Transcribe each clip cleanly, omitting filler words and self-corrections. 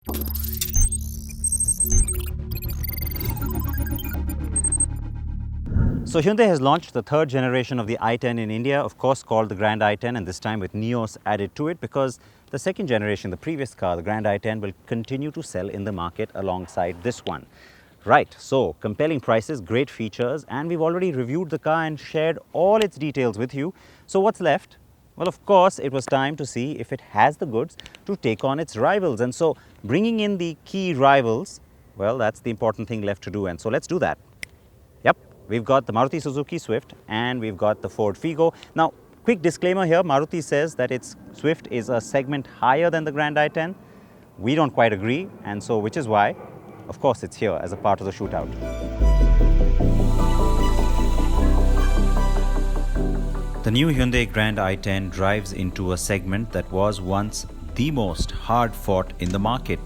So Hyundai has launched the third generation of the i10 in India, of course called the Grand i10, and this time with Nios added to it, because the second generation, the previous car, the Grand i10, will continue to sell in the market alongside this one. Right, so compelling prices, great features, and we've already reviewed the car and shared all its details with you. So what's left? Well, of course, it was time to see if it has the goods to take on its rivals. And so bringing in the key rivals, well, that's the important thing left to do. And so let's do that. Yep, we've got the Maruti Suzuki Swift and we've got the Ford Figo. Now, quick disclaimer here, Maruti says that its Swift is a segment higher than the Grand i10. We don't quite agree, and so which is why, of course, it's here as a part of the shootout. The new Hyundai Grand i10 drives into a segment that was once the most hard-fought in the market.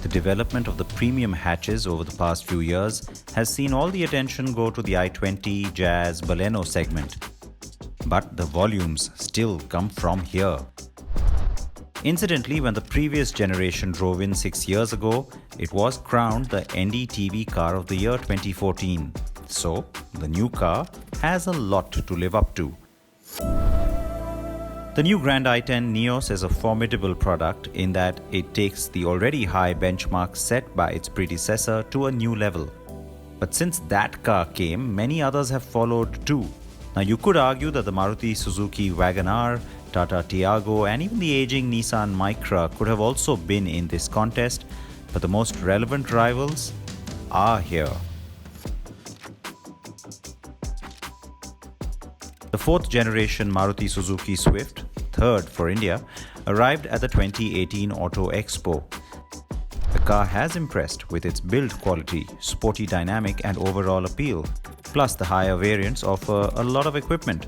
The development of the premium hatches over the past few years has seen all the attention go to the i20, Jazz, Baleno segment. But the volumes still come from here. Incidentally, when the previous generation drove in 6 years ago, it was crowned the NDTV Car of the Year 2014. So, the new car has a lot to live up to. The new Grand i10 Nios is a formidable product in that it takes the already high benchmark set by its predecessor to a new level. But since that car came, many others have followed too. Now you could argue that the Maruti Suzuki Wagon-R, Tata Tiago and even the aging Nissan Micra could have also been in this contest, but the most relevant rivals are here. The fourth generation Maruti Suzuki Swift, third for India, arrived at the 2018 Auto Expo. The car has impressed with its build quality, sporty dynamic and overall appeal. Plus the higher variants offer a lot of equipment.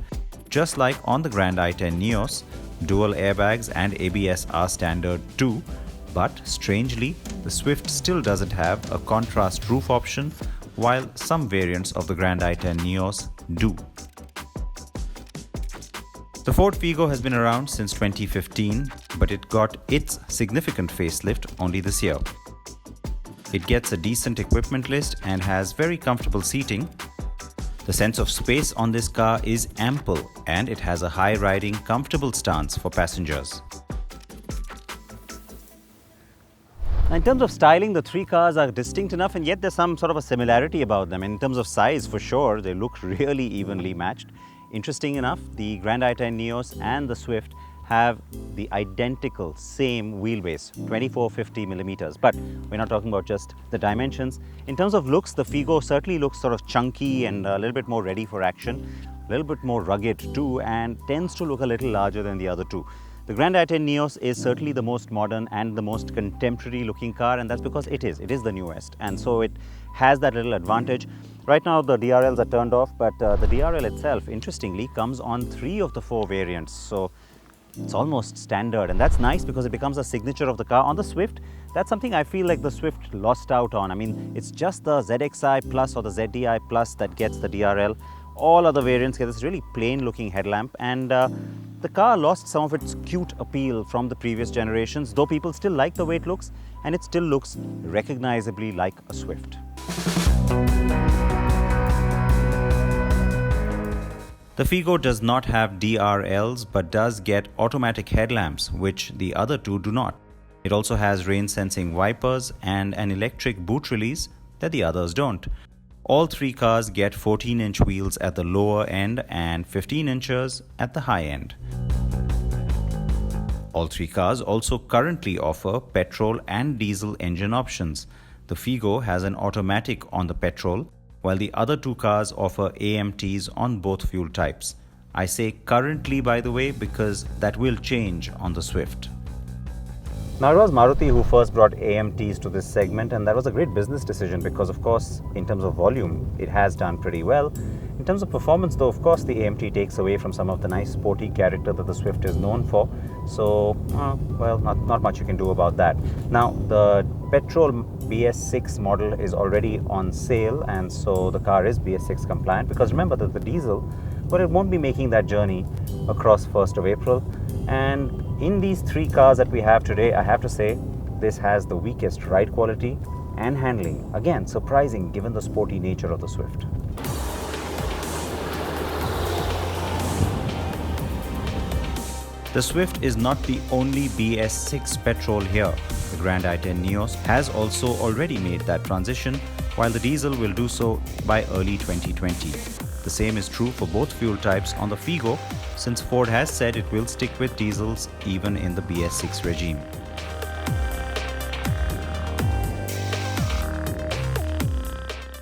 Just like on the Grand i10 Nios, dual airbags and ABS are standard too, but strangely, the Swift still doesn't have a contrast roof option, while some variants of the Grand i10 Nios do. The Ford Figo has been around since 2015, but it got its significant facelift only this year. It gets a decent equipment list and has very comfortable seating. The sense of space on this car is ample and it has a high-riding, comfortable stance for passengers. In terms of styling, the three cars are distinct enough, and yet there's some sort of a similarity about them. In terms of size, for sure, they look really evenly matched. Interesting enough, the Grand i10 Nios and the Swift have the identical same wheelbase, 2450 millimeters. But we're not talking about just the dimensions. In terms of looks, the Figo certainly looks sort of chunky and a little bit more ready for action, a little bit more rugged too, and tends to look a little larger than the other two. The Grand i10 Nios is certainly the most modern and the most contemporary looking car, and that's because it is the newest, and so it has that little advantage. Right now the DRLs are turned off, but the DRL itself, interestingly, comes on 3 of the 4 variants, so it's almost standard, and that's nice because it becomes a signature of the car. On the Swift, that's something I feel like the Swift lost out on. I mean, it's just the ZXi Plus or the ZDi Plus that gets the DRL. All other variants get this really plain looking headlamp, and the car lost some of its cute appeal from the previous generations, though people still like the way it looks, and it still looks recognizably like a Swift. The Figo does not have DRLs but does get automatic headlamps, which the other two do not. It also has rain-sensing wipers and an electric boot release that the others don't. All 3 cars get 14-inch wheels at the lower end and 15 inches at the high end. All 3 cars also currently offer petrol and diesel engine options. The Figo has an automatic on the petrol, while the other 2 cars offer AMTs on both fuel types. I say currently, by the way, because that will change on the Swift. Now, it was Maruti who first brought AMTs to this segment, and that was a great business decision because, of course, in terms of volume, it has done pretty well. In terms of performance, though, of course, the AMT takes away from some of the nice sporty character that the Swift is known for. So, well, not much you can do about that. Now, the petrol BS6 model is already on sale, and so the car is BS6 compliant, because remember that the diesel, well, it won't be making that journey across 1st of April. And in these 3 cars that we have today, I have to say, this has the weakest ride quality and handling. Again, surprising given the sporty nature of the Swift. The Swift is not the only BS6 petrol here. The Grand i10 Nios has also already made that transition, while the diesel will do so by early 2020. The same is true for both fuel types on the Figo, since Ford has said it will stick with diesels even in the BS6 regime.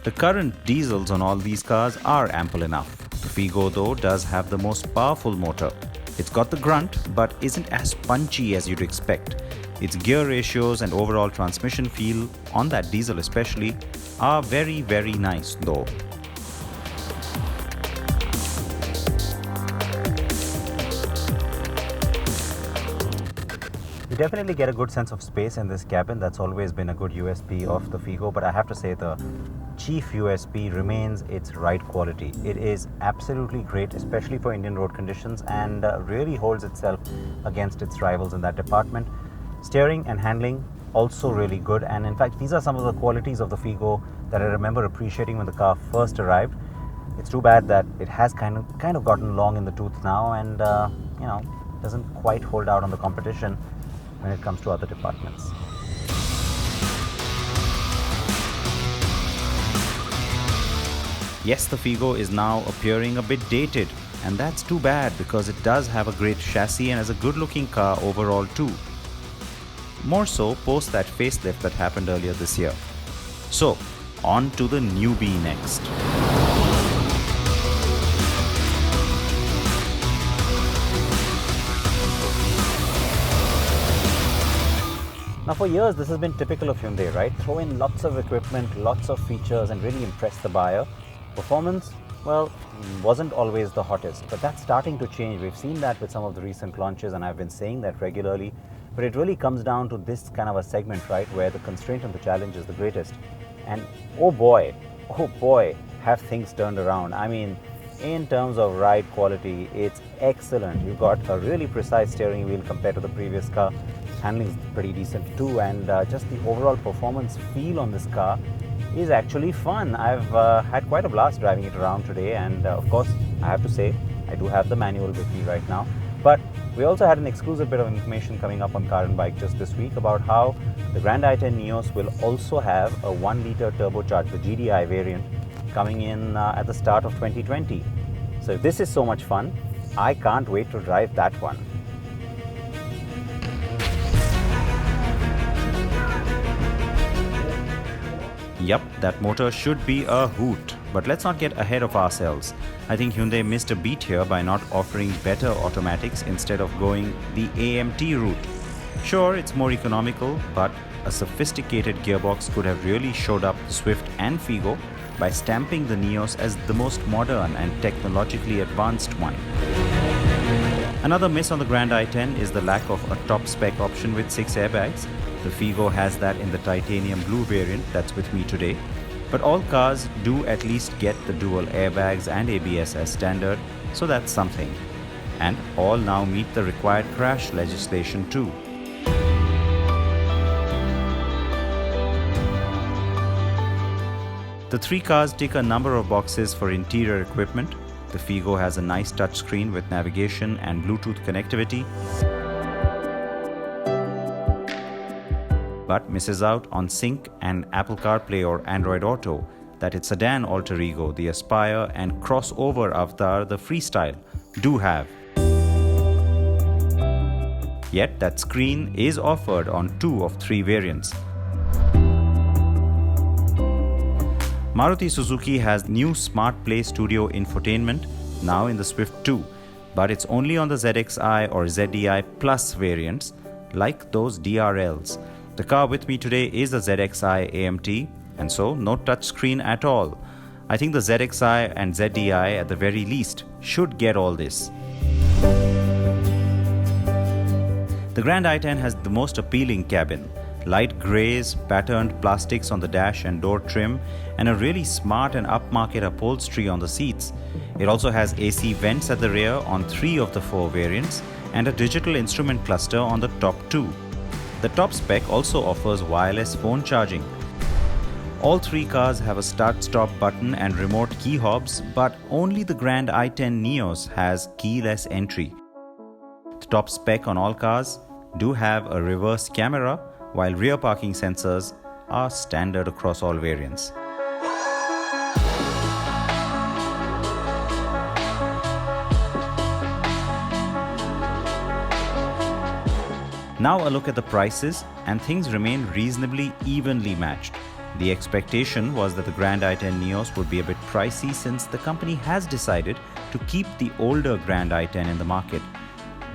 The current diesels on all these cars are ample enough. The Figo though does have the most powerful motor. It's got the grunt, but isn't as punchy as you'd expect. Its gear ratios and overall transmission feel, on that diesel especially, are very, very nice though. You definitely get a good sense of space in this cabin. That's always been a good USP of the Figo, but I have to say the chief USP remains its ride quality. It is absolutely great, especially for Indian road conditions, and really holds itself against its rivals in that department. Steering and handling also really good, and in fact these are some of the qualities of the Figo that I remember appreciating when the car first arrived. It's too bad that it has kind of gotten long in the tooth now, and doesn't quite hold out on the competition when it comes to other departments. Yes, the Figo is now appearing a bit dated, and that's too bad because it does have a great chassis and is a good-looking car overall too. More so post that facelift that happened earlier this year. So, on to the newbie next. Now for years this has been typical of Hyundai, right? Throw in lots of equipment, lots of features and really impress the buyer. Performance, well, wasn't always the hottest, but that's starting to change. We've seen that with some of the recent launches, and I've been saying that regularly. But it really comes down to this kind of a segment, right, where the constraint and the challenge is the greatest. And oh boy, have things turned around. I mean, in terms of ride quality, it's excellent. You've got a really precise steering wheel compared to the previous car. Handling is pretty decent too, and just the overall performance feel on this car is actually fun. I've had quite a blast driving it around today, and of course I have to say I do have the manual with me right now. But we also had an exclusive bit of information coming up on Car and Bike just this week about how the Grand i10 Nios will also have a 1-liter turbocharged, the GDI variant, coming in at the start of 2020. So if this is so much fun, I can't wait to drive that one. Yup, that motor should be a hoot. But let's not get ahead of ourselves. I think Hyundai missed a beat here by not offering better automatics instead of going the AMT route. Sure, it's more economical, but a sophisticated gearbox could have really showed up the Swift and Figo by stamping the Nios as the most modern and technologically advanced one. Another miss on the Grand i10 is the lack of a top spec option with 6 airbags. The Figo has that in the titanium blue variant that's with me today. But all cars do at least get the dual airbags and ABS as standard, so that's something. And all now meet the required crash legislation too. The 3 cars tick a number of boxes for interior equipment. The Figo has a nice touchscreen with navigation and Bluetooth connectivity, but misses out on Sync and Apple CarPlay or Android Auto that its sedan alter ego, the Aspire, and crossover avatar, the Freestyle, do have. Yet that screen is offered on 2 of 3 variants. Maruti Suzuki has new Smart Play Studio infotainment now in the Swift 2, but it's only on the ZXi or ZDI Plus variants, like those DRLs. The car with me today is a ZXi AMT, and so no touchscreen at all. I think the ZXi and ZDI at the very least should get all this. The Grand i10 has the most appealing cabin. Light greys, patterned plastics on the dash and door trim, and a really smart and upmarket upholstery on the seats. It also has AC vents at the rear on 3 of the 4 variants, and a digital instrument cluster on the top 2. The top spec also offers wireless phone charging. All three cars have a start-stop button and remote key fobs, but only the Grand i10 Nios has keyless entry. The top spec on all cars do have a reverse camera, while rear parking sensors are standard across all variants. Now a look at the prices, and things remain reasonably evenly matched. The expectation was that the Grand i10 Nios would be a bit pricey since the company has decided to keep the older Grand i10 in the market.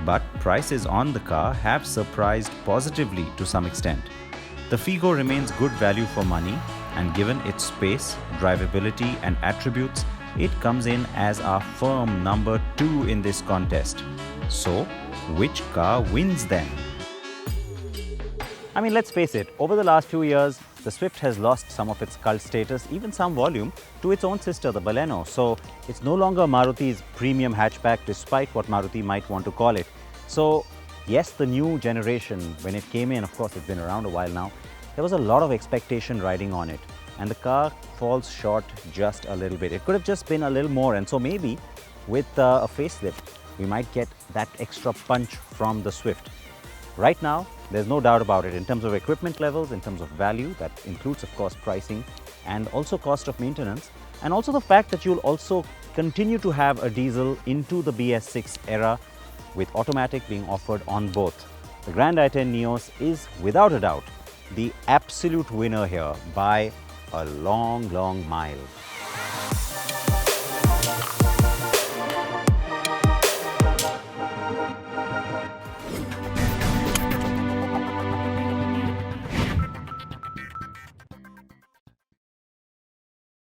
But prices on the car have surprised positively to some extent. The Figo remains good value for money, and given its space, drivability and attributes, it comes in as our firm number 2 in this contest. So, which car wins then? I mean, let's face it, over the last few years, the Swift has lost some of its cult status, even some volume, to its own sister, the Baleno. So it's no longer Maruti's premium hatchback, despite what Maruti might want to call it. So yes, the new generation, when it came in, of course, it's been around a while now, there was a lot of expectation riding on it. And the car falls short just a little bit. It could have just been a little more. And so maybe with a facelift, we might get that extra punch from the Swift. Right now, there's no doubt about it in terms of equipment levels, in terms of value, that includes of course pricing and also cost of maintenance, and also the fact that you'll also continue to have a diesel into the BS6 era with automatic being offered on both. The Grand i10 Nios is without a doubt the absolute winner here by a long, long mile.